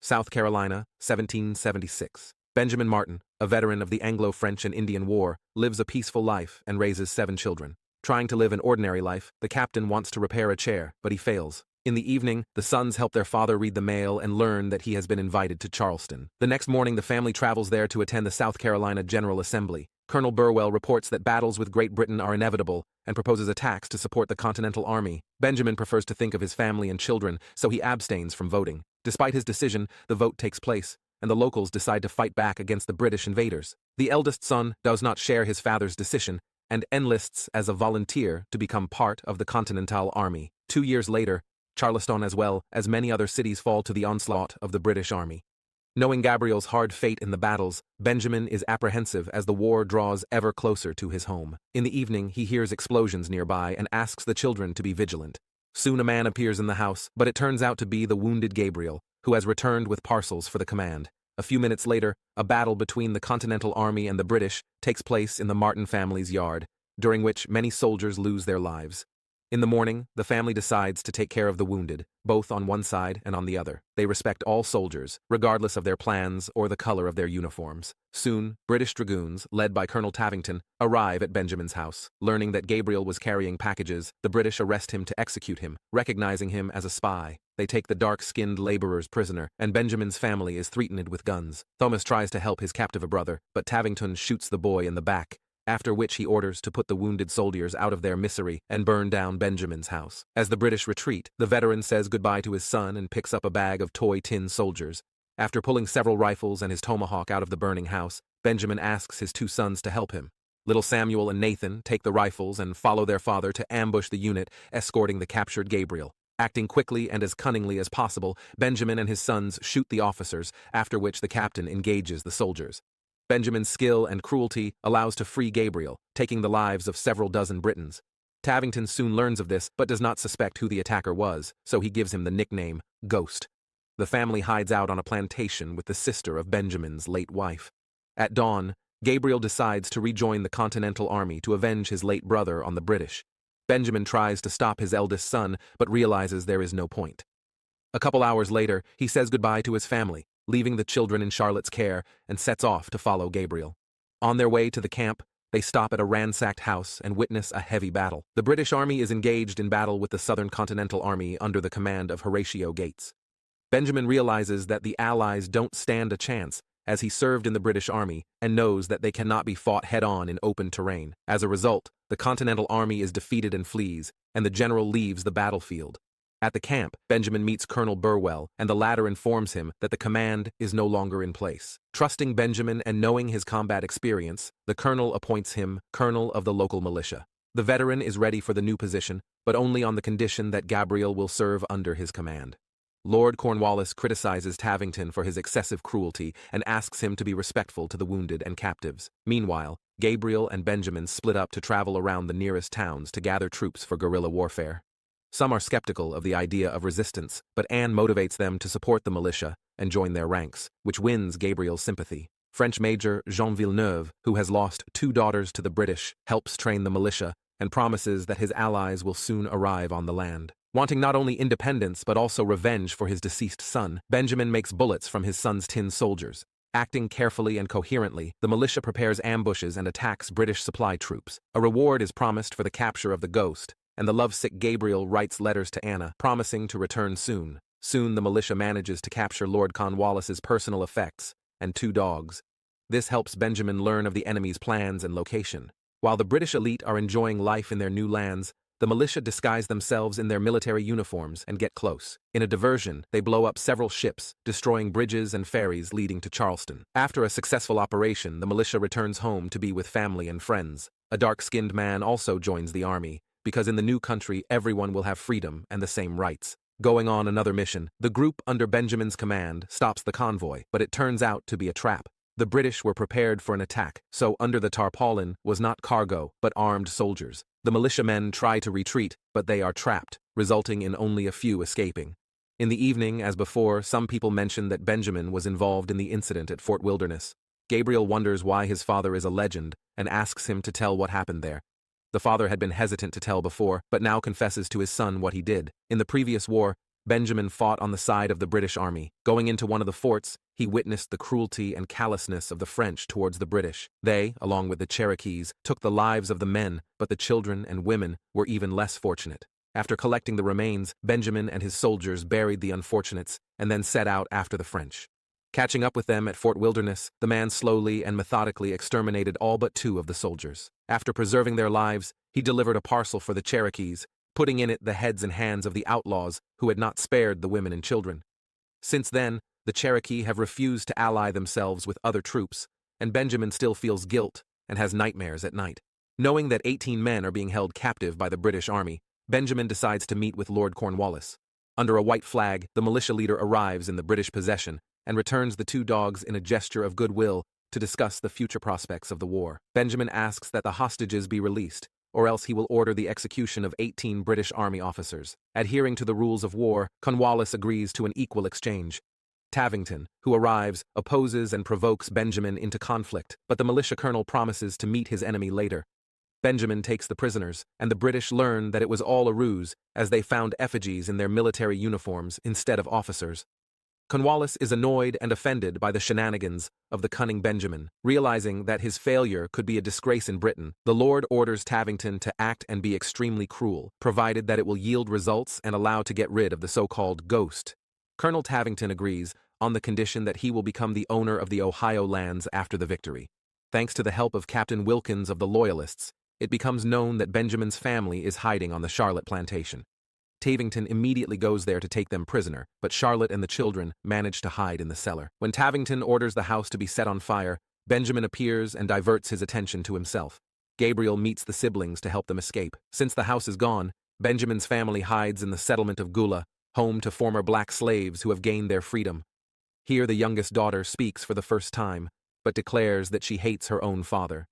South Carolina, 1776. Benjamin Martin, a veteran of the Anglo-French and Indian War, lives a peaceful life and raises 7 children. Trying to live an ordinary life, the captain wants to repair a chair, but he fails. In the evening, the sons help their father read the mail and learn that he has been invited to Charleston. The next morning, the family travels there to attend the South Carolina General Assembly. Colonel Burwell reports that battles with Great Britain are inevitable and proposes attacks to support the Continental Army. Benjamin prefers to think of his family and children, so he abstains from voting. Despite his decision, the vote takes place, and the locals decide to fight back against the British invaders. The eldest son does not share his father's decision and enlists as a volunteer to become part of the Continental Army. 2 years later, Charleston as well as many other cities fall to the onslaught of the British Army. Knowing Gabriel's hard fate in the battles, Benjamin is apprehensive as the war draws ever closer to his home. In the evening, he hears explosions nearby and asks the children to be vigilant. Soon a man appears in the house, but it turns out to be the wounded Gabriel, who has returned with parcels for the command. A few minutes later, a battle between the Continental Army and the British takes place in the Martin family's yard, during which many soldiers lose their lives. In the morning, the family decides to take care of the wounded, both on one side and on the other. They respect all soldiers, regardless of their plans or the color of their uniforms. Soon, British dragoons, led by Colonel Tavington, arrive at Benjamin's house. Learning that Gabriel was carrying packages, the British arrest him to execute him, recognizing him as a spy. They take the dark-skinned laborers prisoner, and Benjamin's family is threatened with guns. Thomas tries to help his captive brother, but Tavington shoots the boy in the back, after which he orders to put the wounded soldiers out of their misery and burn down Benjamin's house. As the British retreat, the veteran says goodbye to his son and picks up a bag of toy tin soldiers. After pulling several rifles and his tomahawk out of the burning house, Benjamin asks his 2 sons to help him. Little Samuel and Nathan take the rifles and follow their father to ambush the unit escorting the captured Gabriel. Acting quickly and as cunningly as possible, Benjamin and his sons shoot the officers, after which the captain engages the soldiers. Benjamin's skill and cruelty allows to free Gabriel, taking the lives of several dozen Britons. Tavington soon learns of this but does not suspect who the attacker was, so he gives him the nickname Ghost. The family hides out on a plantation with the sister of Benjamin's late wife. At dawn, Gabriel decides to rejoin the Continental Army to avenge his late brother on the British. Benjamin tries to stop his eldest son but realizes there is no point. A couple hours later, he says goodbye to his family, leaving the children in Charlotte's care, and sets off to follow Gabriel. On their way to the camp, they stop at a ransacked house and witness a heavy battle. The British Army is engaged in battle with the Southern Continental Army under the command of Horatio Gates. Benjamin realizes that the Allies don't stand a chance, as he served in the British Army and knows that they cannot be fought head-on in open terrain. As a result, the Continental Army is defeated and flees, and the general leaves the battlefield. At the camp, Benjamin meets Colonel Burwell, and the latter informs him that the command is no longer in place. Trusting Benjamin and knowing his combat experience, the colonel appoints him colonel of the local militia. The veteran is ready for the new position, but only on the condition that Gabriel will serve under his command. Lord Cornwallis criticizes Tavington for his excessive cruelty and asks him to be respectful to the wounded and captives. Meanwhile, Gabriel and Benjamin split up to travel around the nearest towns to gather troops for guerrilla warfare. Some are skeptical of the idea of resistance, but Anne motivates them to support the militia and join their ranks, which wins Gabriel's sympathy. French Major Jean Villeneuve, who has lost 2 daughters to the British, helps train the militia and promises that his allies will soon arrive on the land. Wanting not only independence but also revenge for his deceased son, Benjamin makes bullets from his son's tin soldiers. Acting carefully and coherently, the militia prepares ambushes and attacks British supply troops. A reward is promised for the capture of the Ghost, and the lovesick Gabriel writes letters to Anna, promising to return soon. Soon the militia manages to capture Lord Cornwallis's personal effects and 2 dogs. This helps Benjamin learn of the enemy's plans and location. While the British elite are enjoying life in their new lands, the militia disguise themselves in their military uniforms and get close. In a diversion, they blow up several ships, destroying bridges and ferries leading to Charleston. After a successful operation, the militia returns home to be with family and friends. A dark-skinned man also joins the army, because in the new country everyone will have freedom and the same rights. Going on another mission, the group under Benjamin's command stops the convoy, but it turns out to be a trap. The British were prepared for an attack, so under the tarpaulin was not cargo, but armed soldiers. The militiamen try to retreat, but they are trapped, resulting in only a few escaping. In the evening, as before, some people mention that Benjamin was involved in the incident at Fort Wilderness. Gabriel wonders why his father is a legend and asks him to tell what happened there. The father had been hesitant to tell before, but now confesses to his son what he did. In the previous war, Benjamin fought on the side of the British army. Going into one of the forts, he witnessed the cruelty and callousness of the French towards the British. They, along with the Cherokees, took the lives of the men, but the children and women were even less fortunate. After collecting the remains, Benjamin and his soldiers buried the unfortunates and then set out after the French. Catching up with them at Fort Wilderness, the man slowly and methodically exterminated all but 2 of the soldiers. After preserving their lives, he delivered a parcel for the Cherokees, putting in it the heads and hands of the outlaws who had not spared the women and children. Since then, the Cherokee have refused to ally themselves with other troops, and Benjamin still feels guilt and has nightmares at night. Knowing that 18 men are being held captive by the British Army, Benjamin decides to meet with Lord Cornwallis. Under a white flag, the militia leader arrives in the British possession and returns the 2 dogs in a gesture of goodwill to discuss the future prospects of the war. Benjamin asks that the hostages be released, or else he will order the execution of 18 British Army officers. Adhering to the rules of war, Cornwallis agrees to an equal exchange. Tavington, who arrives, opposes and provokes Benjamin into conflict, but the militia colonel promises to meet his enemy later. Benjamin takes the prisoners, and the British learn that it was all a ruse, as they found effigies in their military uniforms instead of officers. Cornwallis is annoyed and offended by the shenanigans of the cunning Benjamin. Realizing that his failure could be a disgrace in Britain, the Lord orders Tavington to act and be extremely cruel, provided that it will yield results and allow to get rid of the so-called ghost. Colonel Tavington agrees, on the condition that he will become the owner of the Ohio lands after the victory. Thanks to the help of Captain Wilkins of the Loyalists, it becomes known that Benjamin's family is hiding on the Charlotte plantation. Tavington immediately goes there to take them prisoner, but Charlotte and the children manage to hide in the cellar. When Tavington orders the house to be set on fire, Benjamin appears and diverts his attention to himself. Gabriel meets the siblings to help them escape. Since the house is gone, Benjamin's family hides in the settlement of Gula, home to former black slaves who have gained their freedom. Here the youngest daughter speaks for the first time, but declares that she hates her own father.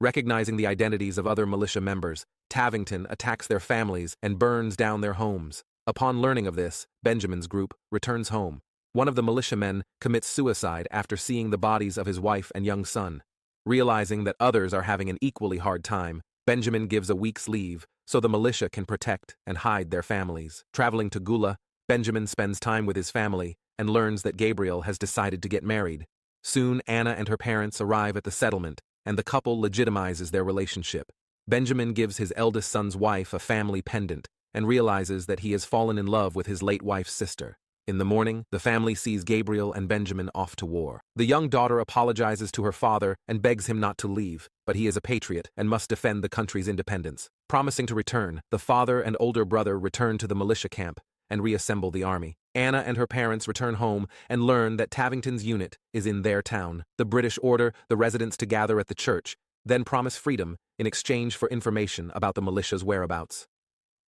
Recognizing the identities of other militia members, Tavington attacks their families and burns down their homes. Upon learning of this, Benjamin's group returns home. One of the militiamen commits suicide after seeing the bodies of his wife and young son. Realizing that others are having an equally hard time, Benjamin gives a week's leave so the militia can protect and hide their families. Traveling to Gula, Benjamin spends time with his family and learns that Gabriel has decided to get married. Soon Anna and her parents arrive at the settlement, and the couple legitimizes their relationship. Benjamin gives his eldest son's wife a family pendant and realizes that he has fallen in love with his late wife's sister. In the morning, the family sees Gabriel and Benjamin off to war. The young daughter apologizes to her father and begs him not to leave, but he is a patriot and must defend the country's independence. Promising to return, the father and older brother return to the militia camp and reassemble the army. Anna and her parents return home and learn that Tavington's unit is in their town. The British order the residents to gather at the church, then promise freedom in exchange for information about the militia's whereabouts.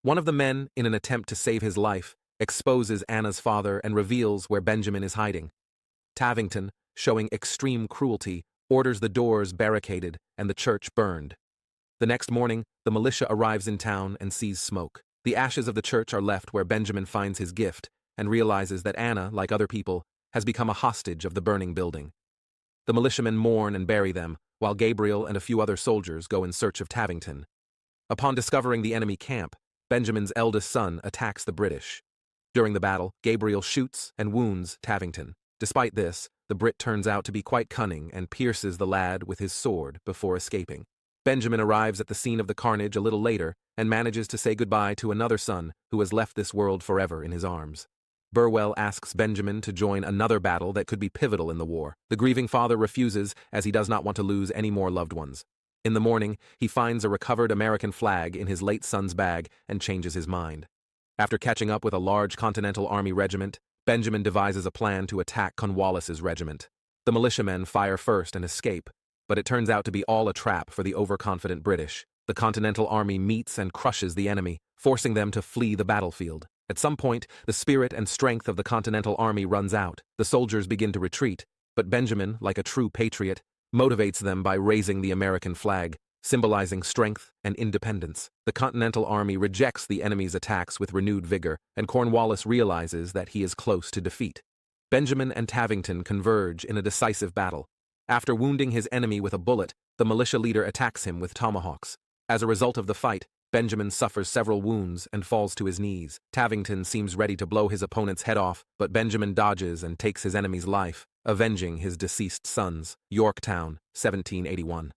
One of the men, in an attempt to save his life, exposes Anna's father and reveals where Benjamin is hiding. Tavington, showing extreme cruelty, orders the doors barricaded and the church burned. The next morning, the militia arrives in town and sees smoke. The ashes of the church are left where Benjamin finds his gift and realizes that Anna, like other people, has become a hostage of the burning building. The militiamen mourn and bury them, while Gabriel and a few other soldiers go in search of Tavington. Upon discovering the enemy camp, Benjamin's eldest son attacks the British. During the battle, Gabriel shoots and wounds Tavington. Despite this, the Brit turns out to be quite cunning and pierces the lad with his sword before escaping. Benjamin arrives at the scene of the carnage a little later and manages to say goodbye to another son who has left this world forever in his arms. Burwell asks Benjamin to join another battle that could be pivotal in the war. The grieving father refuses as he does not want to lose any more loved ones. In the morning, he finds a recovered American flag in his late son's bag and changes his mind. After catching up with a large Continental Army regiment, Benjamin devises a plan to attack Cornwallis's regiment. The militiamen fire first and escape, but it turns out to be all a trap for the overconfident British. The Continental Army meets and crushes the enemy, forcing them to flee the battlefield. At some point, the spirit and strength of the Continental Army runs out. The soldiers begin to retreat, but Benjamin, like a true patriot, motivates them by raising the American flag, symbolizing strength and independence. The Continental Army rejects the enemy's attacks with renewed vigor, and Cornwallis realizes that he is close to defeat. Benjamin and Tavington converge in a decisive battle. After wounding his enemy with a bullet, the militia leader attacks him with tomahawks. As a result of the fight, Benjamin suffers several wounds and falls to his knees. Tavington seems ready to blow his opponent's head off, but Benjamin dodges and takes his enemy's life, avenging his deceased sons. Yorktown, 1781.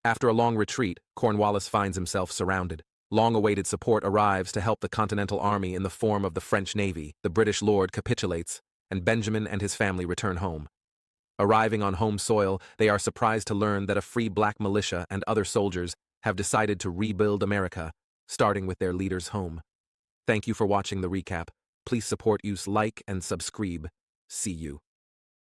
After a long retreat, Cornwallis finds himself surrounded. Long-awaited support arrives to help the Continental Army in the form of the French Navy. The British Lord capitulates, and Benjamin and his family return home. Arriving on home soil, they are surprised to learn that a free black militia and other soldiers have decided to rebuild America, starting with their leader's home. Thank you for watching the recap. Please support use, like, and subscribe. See you.